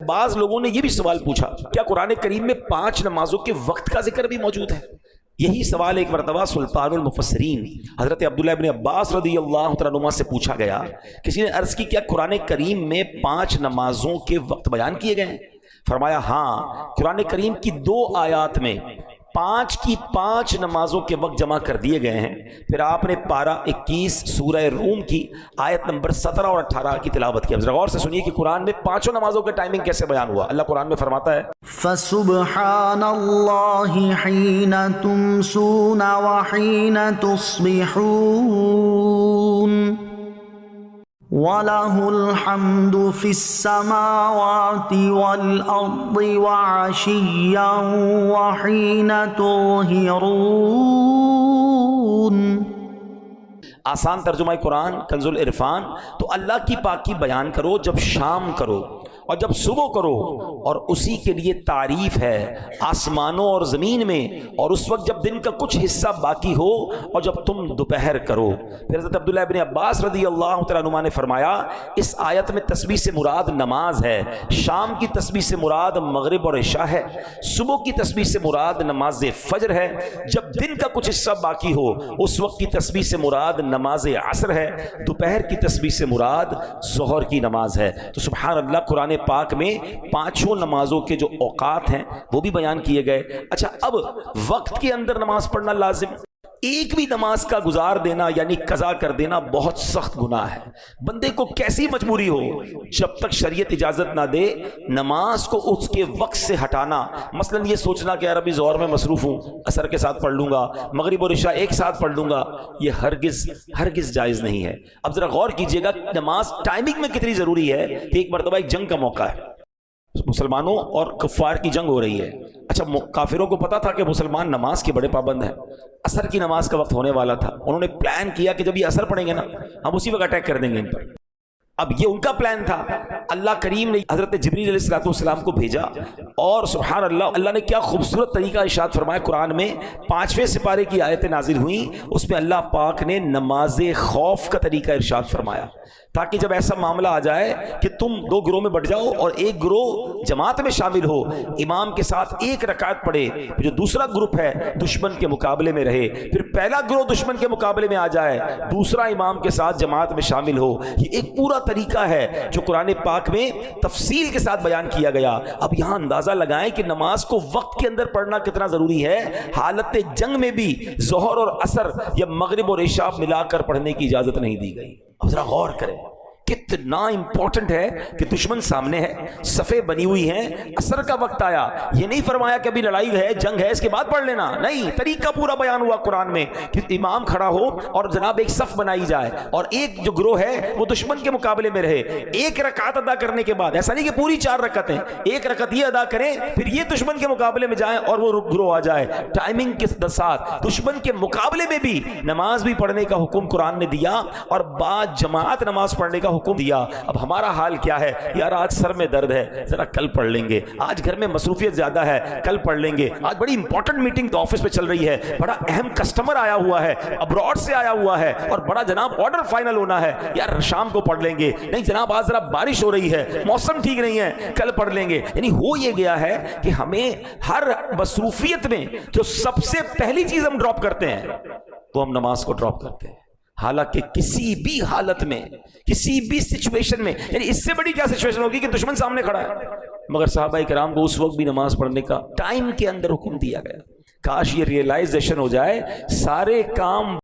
بعض لوگوں نے یہ بھی سوال پوچھا کیا قرآن کریم میں 5 نمازوں کے وقت کا ذکر بھی موجود ہے؟ یہی سوال ایک مرتبہ سلطان المفسرین حضرت عبداللہ ابن عباس رضی اللہ تعالیٰ عنہما سے پوچھا گیا. کسی نے عرض کی کیا قرآن کریم میں 5 نمازوں کے وقت بیان کیے گئے ہیں؟ فرمایا ہاں، قرآن کریم کی 2 آیات میں 5 کی 5 نمازوں کے وقت جمع کر دیے گئے ہیں. پھر آپ نے پارہ 21 سورہ روم کی آیت نمبر 17 اور 18 کی تلاوت کی. اب ذرا غور سے سنیے کہ قرآن میں 5 نمازوں کا ٹائمنگ کیسے بیان ہوا. اللہ قرآن میں فرماتا ہے فَسُبْحَانَ اللَّهِ حِينَ تُمْسُونَ وَحِينَ تُصْبِحُونَ وَلَهُ الْحَمْدُ فِي السَّمَاوَاتِ وَالْأَرْضِ وَعَشِيًّا وَحِينَ تُظْهِرُونَ. آسان ترجمہ قرآن کنز العرفان. تو اللہ کی پاکی بیان کرو جب شام کرو اور جب صبح کرو، اور اسی کے لیے تعریف ہے آسمانوں اور زمین میں، اور اس وقت جب دن کا کچھ حصہ باقی ہو اور جب تم دوپہر کرو. پھر حضرت عبداللہ ابن عباس رضی اللہ تعالیٰ عنہ نے فرمایا اس آیت میں تسبیح سے مراد نماز ہے، شام کی تسبیح سے مراد مغرب اور عشاء ہے، صبح کی تسبیح سے مراد نماز فجر ہے، جب دن کا کچھ حصہ باقی ہو اس وقت کی تسبیح سے مراد نماز عصر ہے، دوپہر کی تسبیح سے مراد ظہر کی نماز ہے. تو سبحان اللہ، قرآن پاک میں 5 نمازوں کے جو اوقات ہیں وہ بھی بیان کیے گئے. اچھا، اب وقت کے اندر نماز پڑھنا لازم. ایک بھی نماز کا گزار دینا یعنی قضا کر دینا بہت سخت گناہ ہے. بندے کو کیسی مجبوری ہو، جب تک شریعت اجازت نہ دے نماز کو اس کے وقت سے ہٹانا. مثلا یہ سوچنا کہ یار ابھی ظہر میں مصروف ہوں، عصر کے ساتھ پڑھ لوں گا، مغرب اور عشاء ایک ساتھ پڑھ لوں گا، یہ ہرگز جائز نہیں ہے. اب ذرا غور کیجئے گا نماز ٹائمنگ میں کتنی ضروری ہے. کہ ایک مرتبہ ایک جنگ کا موقع ہے، مسلمانوں اور کفار کی جنگ ہو رہی ہے. اچھا، کافروں کو پتا تھا کہ مسلمان نماز کے بڑے پابند ہیں. عصر کی نماز کا وقت ہونے والا تھا. انہوں نے پلان کیا کہ جب یہ عصر پڑھیں گے نا ہم اسی وقت اٹیک کر دیں گے ان پر. اب یہ ان کا پلان تھا. اللہ کریم نے حضرت جبریل علیہ السلام کو بھیجا، اور سبحان اللہ، اللہ نے کیا خوبصورت طریقہ ارشاد فرمایا. قرآن میں 5ویں سپارے کی آیتیں نازل ہوئیں، اس میں اللہ پاک نے نماز خوف کا طریقہ ارشاد فرمایا، تاکہ جب ایسا معاملہ آ جائے کہ تم 2 گروہ میں بٹ جاؤ اور ایک گروہ جماعت میں شامل ہو، امام کے ساتھ 1 رکعت پڑھے، جو دوسرا گروپ ہے دشمن کے مقابلے میں رہے، پھر پہلا گروہ دشمن کے مقابلے میں آ جائے، دوسرا امام کے ساتھ جماعت میں شامل ہو. یہ ایک پورا طریقہ ہے جو قرآن پاک میں تفصیل کے ساتھ بیان کیا گیا. اب یہاں اندازہ لگائیں کہ نماز کو وقت کے اندر پڑھنا کتنا ضروری ہے. حالت جنگ میں بھی ظہر اور عصر یا مغرب اور عشاء ملا کر پڑھنے کی اجازت نہیں دی گئی. اب ذرا غور کریں کتنا امپورٹنٹ ہے کہ دشمن سامنے ہے، صفیں بنی ہوئی ہیں، عصر کا وقت آیا. یہ نہیں فرمایا کہ ابھی لڑائی ہے، جنگ ہے، اس کے بعد پڑھ لینا. نہیں، طریقہ پورا بیان ہوا قرآن میں کہ امام کھڑا ہو اور جناب ایک صف بنائی جائے، اور ایک جو گروہ ہے وہ دشمن کے مقابلے میں رہے. 1 رکعت ادا کرنے کے بعد، ایسا نہیں کہ پوری 4 رکعتیں، 1 رکعت یہ ادا کریں پھر یہ دشمن کے مقابلے میں جائیں اور وہ گروہ آ جائے. ٹائمنگ کے ساتھ دشمن کے مقابلے میں بھی نماز بھی پڑھنے کا حکم قرآن نے دیا، اور بعد جماعت نماز پڑھنے کا حکم دیا. اب ہمارا حال کیا ہے؟ یار آج سر میں درد ہے، ذرا کل پڑھ لیں گے. آج گھر میں مصروفیت زیادہ ہے، کل پڑھ لیں گے. آج بڑی امپورٹنٹ میٹنگ آفس میں چل رہی ہے، بڑا اہم کسٹمر آیا ہوا ہے، ابراڈ سے آیا ہوا ہے، اور بڑا جناب آرڈر فائنل ہونا ہے، یار شام کو پڑھ لیں گے. نہیں جناب، آج ذرا بارش ہو رہی ہے، موسم ٹھیک نہیں ہے، کل پڑھ لیں گے. یعنی ہو یہ گیا ہے کہ ہمیں ہر مصروفیت میں جو سب سے پہلی چیز ہم ڈراپ کرتے ہیں وہ ہم نماز کو ڈراپ کرتے ہیں. حالانکہ کسی بھی حالت میں، کسی بھی سچویشن میں، یعنی اس سے بڑی کیا سچویشن ہوگی کہ دشمن سامنے کھڑا ہے، مگر صحابہ کرام کو اس وقت بھی نماز پڑھنے کا ٹائم کے اندر حکم دیا گیا. کاش یہ ریئلائزیشن ہو جائے، سارے کام